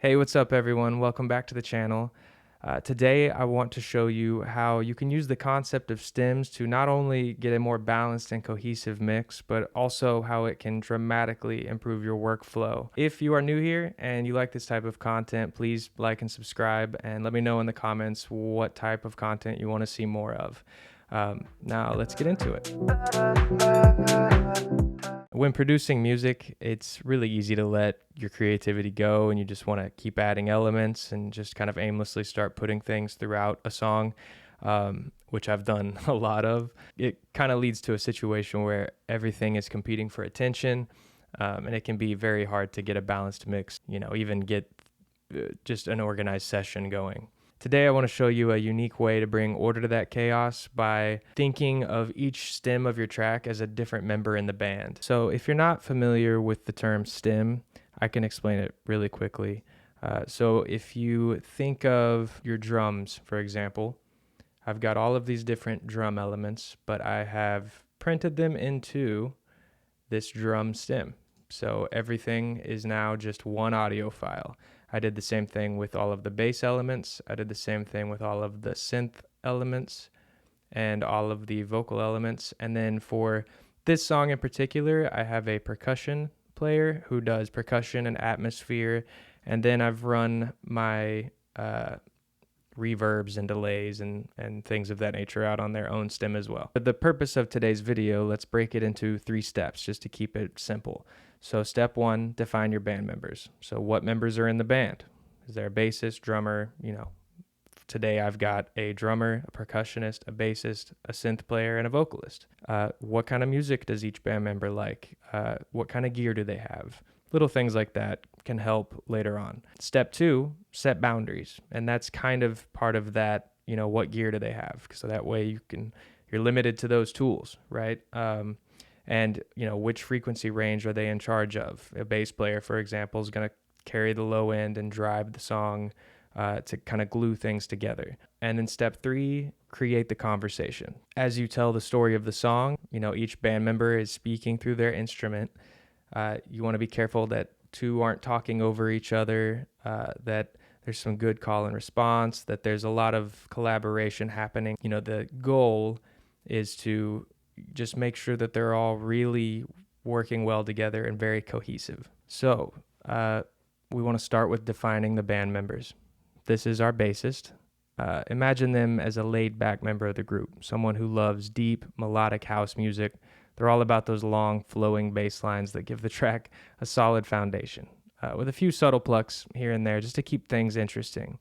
Hey, what's up, everyone? Welcome back to the channel. Today, I want to show you how you can use the concept of stems to not only get a more balanced and cohesive mix, but also how it can dramatically improve your workflow. If you are new here and you like this type of content, please like and subscribe and let me know in the comments what type of content you want to see more of. Now, let's get into it. When producing music, it's really easy to let your creativity go and you just want to keep adding elements and just kind of aimlessly start putting things throughout a song, which I've done a lot of. It kind of leads to a situation where everything is competing for attention, and it can be very hard to get a balanced mix, even get just an organized session going. Today, I want to show you a unique way to bring order to that chaos by thinking of each stem of your track as a different member in the band. So if you're not familiar with the term stem, I can explain it really quickly. So if you think of your drums, for example, I've got all of these different drum elements, but I have printed them into this drum stem. So everything is now just one audio file. I did the same thing with all of the bass elements. I did the same thing with all of the synth elements and all of the vocal elements. And then for this song in particular, I have a percussion player who does percussion and atmosphere. And then I've run my reverbs and delays and things of that nature out on their own stem as well. For the purpose of today's video, let's break it into 3 steps just to keep it simple. So step 1, define your band members. So what members are in the band? Is there a bassist, drummer? Today I've got a drummer, a percussionist, a bassist, a synth player, and a vocalist. What kind of music does each band member like? What kind of gear do they have? Little things like that can help later on. Step 2, set boundaries. And that's kind of part of that, what gear do they have? So that way you're limited to those tools, right? And which frequency range are they in charge of? A bass player, for example, is going to carry the low end and drive the song to kind of glue things together. And then step 3, create the conversation. As you tell the story of the song, each band member is speaking through their instrument. You want to be careful that 2 aren't talking over each other, that there's some good call and response, that there's a lot of collaboration happening. The goal is to just make sure that they're all really working well together and very cohesive. So we want to start with defining the band members. This is our bassist. Imagine them as a laid-back member of the group, someone who loves deep, melodic house music. They're all about those long, flowing bass lines that give the track a solid foundation, with a few subtle plucks here and there just to keep things interesting.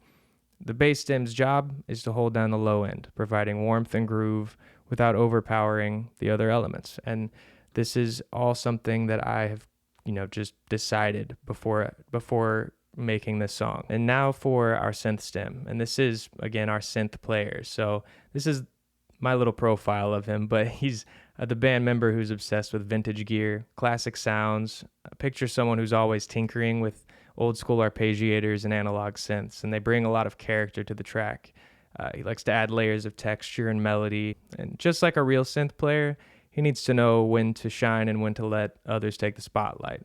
The bass stem's job is to hold down the low end, providing warmth and groove without overpowering the other elements. And this is all something that I have, just decided before making this song. And now for our synth stem. And this is, again, our synth player. So this is my little profile of him, but he's the band member who's obsessed with vintage gear, classic sounds. Picture someone who's always tinkering with old school arpeggiators and analog synths, and they bring a lot of character to the track. He likes to add layers of texture and melody, and just like a real synth player, he needs to know when to shine and when to let others take the spotlight.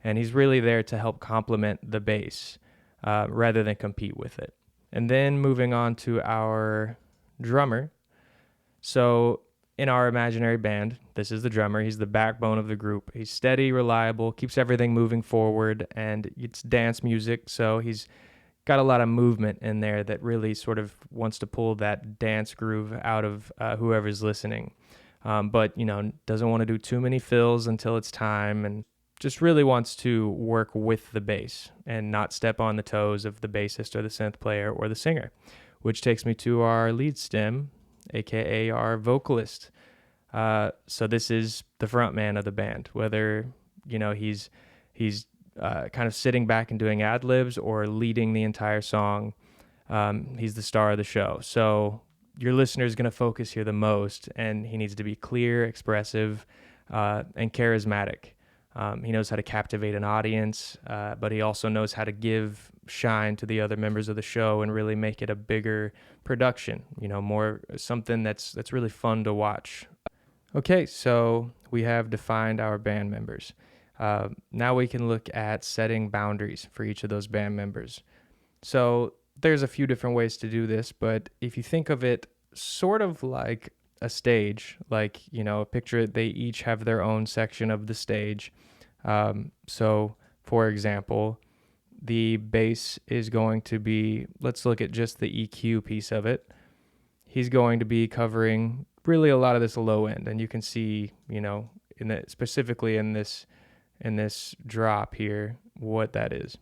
And he's really there to help complement the bass rather than compete with it. And then moving on to our drummer. So in our imaginary band, this is the drummer. He's the backbone of the group. He's steady, reliable, keeps everything moving forward, and it's dance music, so he's got a lot of movement in there that really sort of wants to pull that dance groove out of whoever's listening. But, doesn't want to do too many fills until it's time, and just really wants to work with the bass and not step on the toes of the bassist or the synth player or the singer, which takes me to our lead stem, aka our vocalist. So this is the front man of the band, whether he's kind of sitting back and doing ad libs or leading the entire song. He's the star of the show. So your listener is going to focus here the most, and he needs to be clear, expressive, and charismatic. He knows how to captivate an audience, but he also knows how to give shine to the other members of the show and really make it a bigger production, more something that's really fun to watch. Okay, so we have defined our band members. Now we can look at setting boundaries for each of those band members. So there's a few different ways to do this, but if you think of it sort of like a stage, like, picture it, they each have their own section of the stage. So for example, the bass is going to be, let's look at just the EQ piece of it. He's going to be covering really a lot of this low end, and you can see, specifically in this drop here, what that is.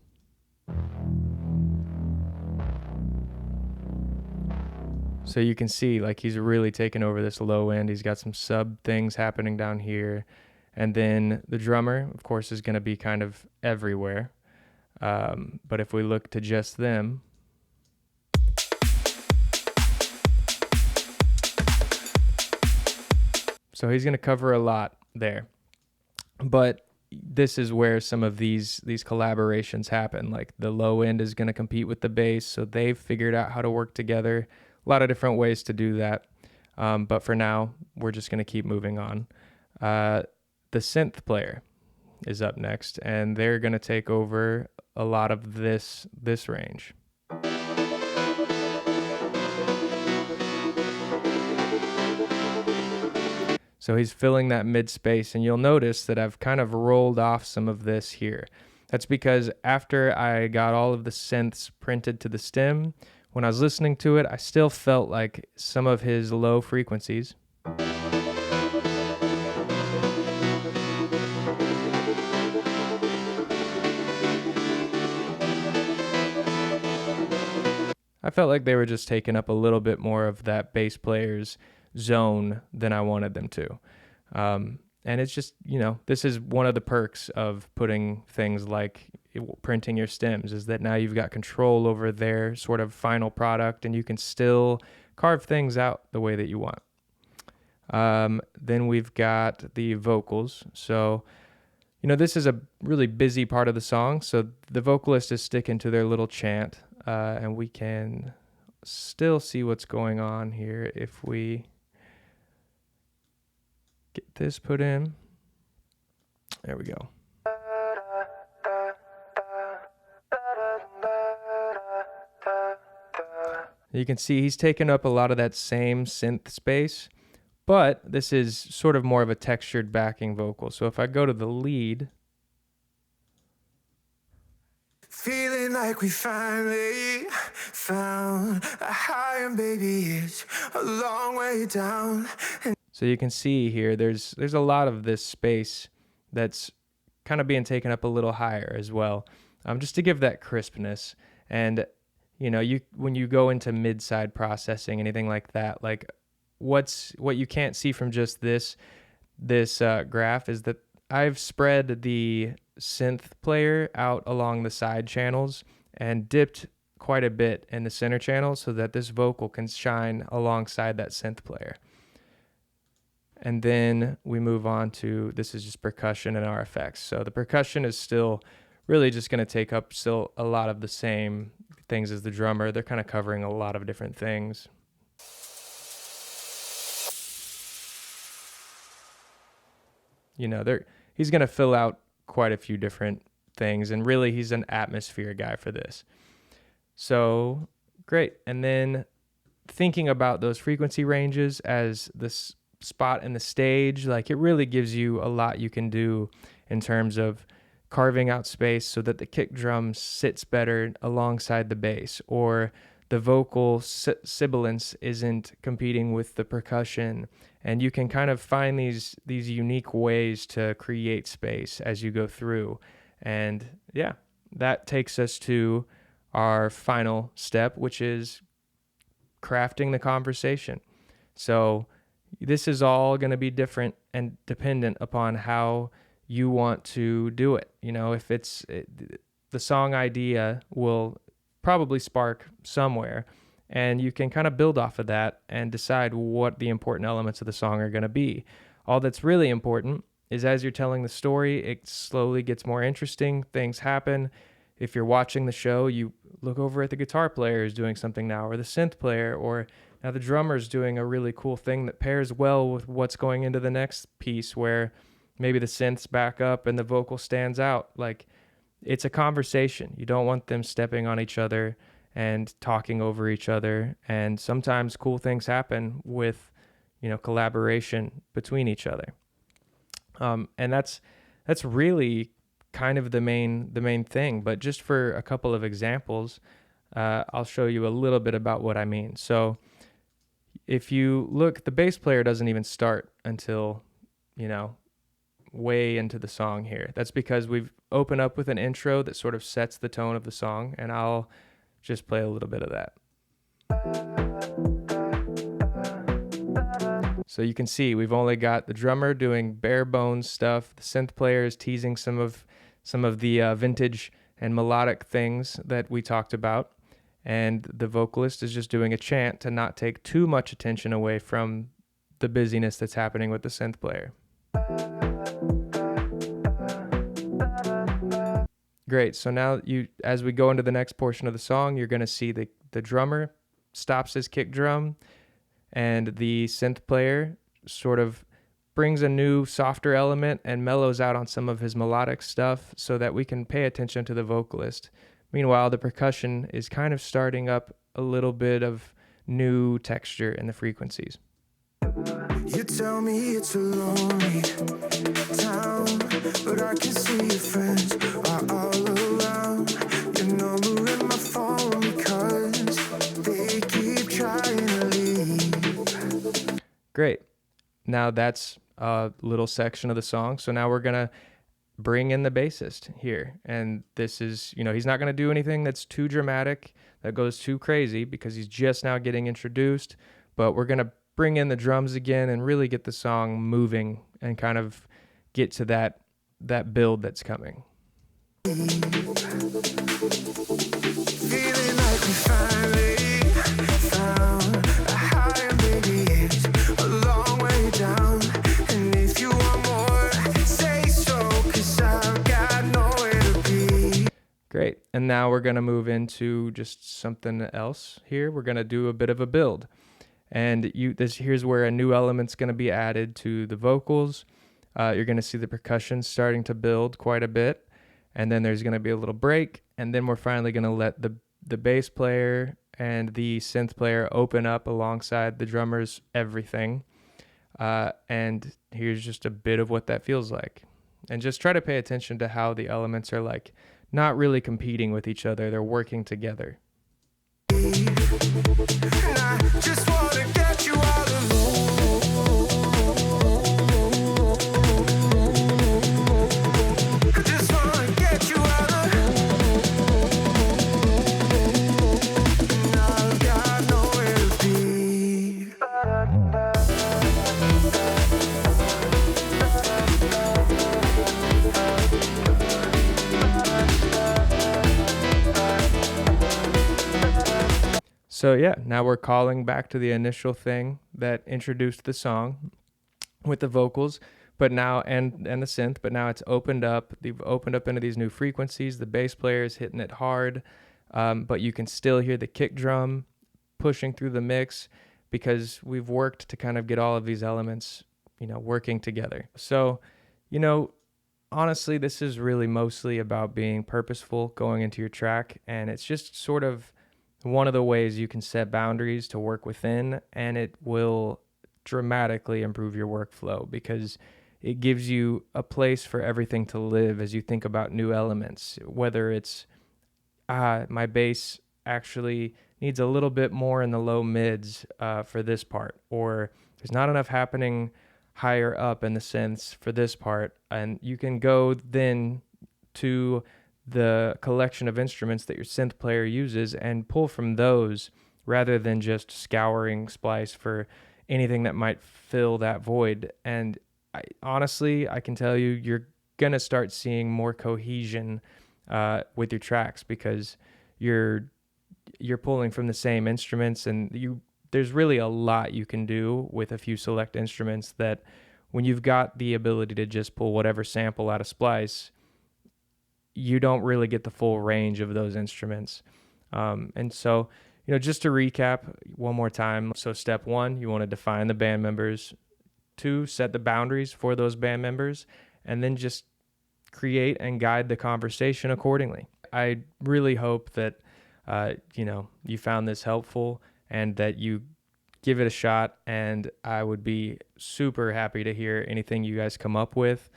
So you can see like he's really taking over this low end. He's got some sub things happening down here. And then the drummer, of course, is going to be kind of everywhere. But if we look to just them, so he's going to cover a lot there. But this is where some of these collaborations happen. Like the low end is going to compete with the bass, so they've figured out how to work together. A lot of different ways to do that. But for now, we're just going to keep moving on. The synth player is up next, and they're going to take over a lot of this range. So he's filling that mid space, and you'll notice that I've kind of rolled off some of this here. That's because after I got all of the synths printed to the stem, when I was listening to it, I still felt like some of his low frequencies I felt like they were just taking up a little bit more of that bass player's zone than I wanted them to. And it's just, this is one of the perks of putting things like printing your stems, is that now you've got control over their sort of final product, and you can still carve things out the way that you want. Then we've got the vocals. So, this is a really busy part of the song. So the vocalist is sticking to their little chant, and we can still see what's going on here if we get this put in. There we go. You can see he's taken up a lot of that same synth space, but this is sort of more of a textured backing vocal. So if I go to the lead, feeling like we finally found a high, and baby, it's a long way down. So you can see here, there's a lot of this space that's kind of being taken up a little higher as well, just to give that crispness. And when you go into mid-side processing, anything like that, like what you can't see from just this graph is that I've spread the synth player out along the side channels and dipped quite a bit in the center channel so that this vocal can shine alongside that synth player. And then we move on to, this is just percussion and our effects. So the percussion is still really just going to take up still a lot of the same things as the drummer. They're kind of covering a lot of different things. He's going to fill out quite a few different things, and really he's an atmosphere guy for this. So great. And then thinking about those frequency ranges as this spot in the stage, like it really gives you a lot you can do in terms of carving out space so that the kick drum sits better alongside the bass, or the vocal sibilance isn't competing with the percussion. And you can kind of find these unique ways to create space as you go through. And yeah, that takes us to our final step, which is crafting the conversation. So this is all going to be different and dependent upon how you want to do it. If the song idea will probably spark somewhere, and you can kind of build off of that and decide what the important elements of the song are going to be. All that's really important is as you're telling the story, it slowly gets more interesting. Things happen. If you're watching the show, you look over at the guitar player who's doing something now, or the synth player, or now the drummer's doing a really cool thing that pairs well with what's going into the next piece, where maybe the synths back up and the vocal stands out. Like, it's a conversation. You don't want them stepping on each other and talking over each other. And sometimes cool things happen with, collaboration between each other. And that's really kind of the main thing. But just for a couple of examples, I'll show you a little bit about what I mean. So if you look, the bass player doesn't even start until, way into the song here. That's because we've opened up with an intro that sort of sets the tone of the song, and I'll just play a little bit of that. So you can see we've only got the drummer doing bare bones stuff. The synth player is teasing some of the vintage and melodic things that we talked about. And the vocalist is just doing a chant to not take too much attention away from the busyness that's happening with the synth player. Great. So now as we go into the next portion of the song, you're going to see the drummer stops his kick drum, and the synth player sort of brings a new, softer element and mellows out on some of his melodic stuff so that we can pay attention to the vocalist. Meanwhile, the percussion is kind of starting up a little bit of new texture in the frequencies. You tell me it's a lonely town, but I can see your friends are all around. Your number in my phone because they keep trying to leave. Great. Now that's a little section of the song. So now we're going to bring in the bassist here. And this is, he's not going to do anything that's too dramatic, that goes too crazy, because he's just now getting introduced. But we're going to bring in the drums again and really get the song moving and kind of get to that build that's coming. Feeling like we finally found a higher, baby, it's a long way down. And if you want more, say so, 'cause I've got nowhere to be. Great. And now we're going to move into just something else here. We're going to do a bit of a build. And here's where a new element's going to be added to the vocals. You're going to see the percussion starting to build quite a bit. And then there's going to be a little break. And then we're finally going to let the bass player and the synth player open up alongside the drummer's everything. And here's just a bit of what that feels like. And just try to pay attention to how the elements are like not really competing with each other. They're working together. And I just wanna get you out of I just wanna get you out of and I've got nowhere to be. So yeah, now we're calling back to the initial thing that introduced the song with the vocals, but now and the synth, but now it's opened up. They've opened up into these new frequencies. The bass player is hitting it hard, but you can still hear the kick drum pushing through the mix because we've worked to kind of get all of these elements, working together. So, honestly, this is really mostly about being purposeful going into your track, and it's just sort of one of the ways you can set boundaries to work within, and it will dramatically improve your workflow because it gives you a place for everything to live as you think about new elements, whether it's, my bass actually needs a little bit more in the low mids for this part, or there's not enough happening higher up in the synths for this part, and you can go then to the collection of instruments that your synth player uses and pull from those rather than just scouring Splice for anything that might fill that void. And honestly, I can tell you, you're going to start seeing more cohesion with your tracks because you're pulling from the same instruments, and there's really a lot you can do with a few select instruments that when you've got the ability to just pull whatever sample out of Splice, you don't really get the full range of those instruments. And so, just to recap one more time. So step 1, you want to define the band members. to set the boundaries for those band members, and then just create and guide the conversation accordingly. I really hope that you found this helpful and that you give it a shot, and I would be super happy to hear anything you guys come up with.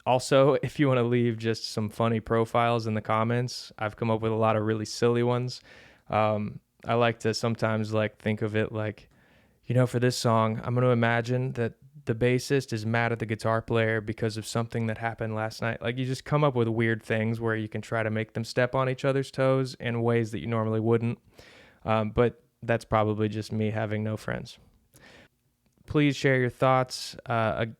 Also, if you want to leave just some funny profiles in the comments, I've come up with a lot of really silly ones. I like to sometimes think of it like, for this song, I'm going to imagine that the bassist is mad at the guitar player because of something that happened last night. You just come up with weird things where you can try to make them step on each other's toes in ways that you normally wouldn't. But that's probably just me having no friends. Please share your thoughts.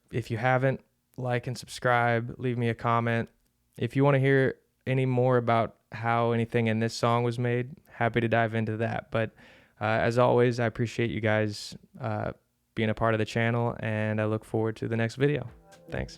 If you haven't, like and subscribe, leave me a comment. If you want to hear any more about how anything in this song was made, happy to dive into that. But as always, I appreciate you guys being a part of the channel, and I look forward to the next video. Thanks.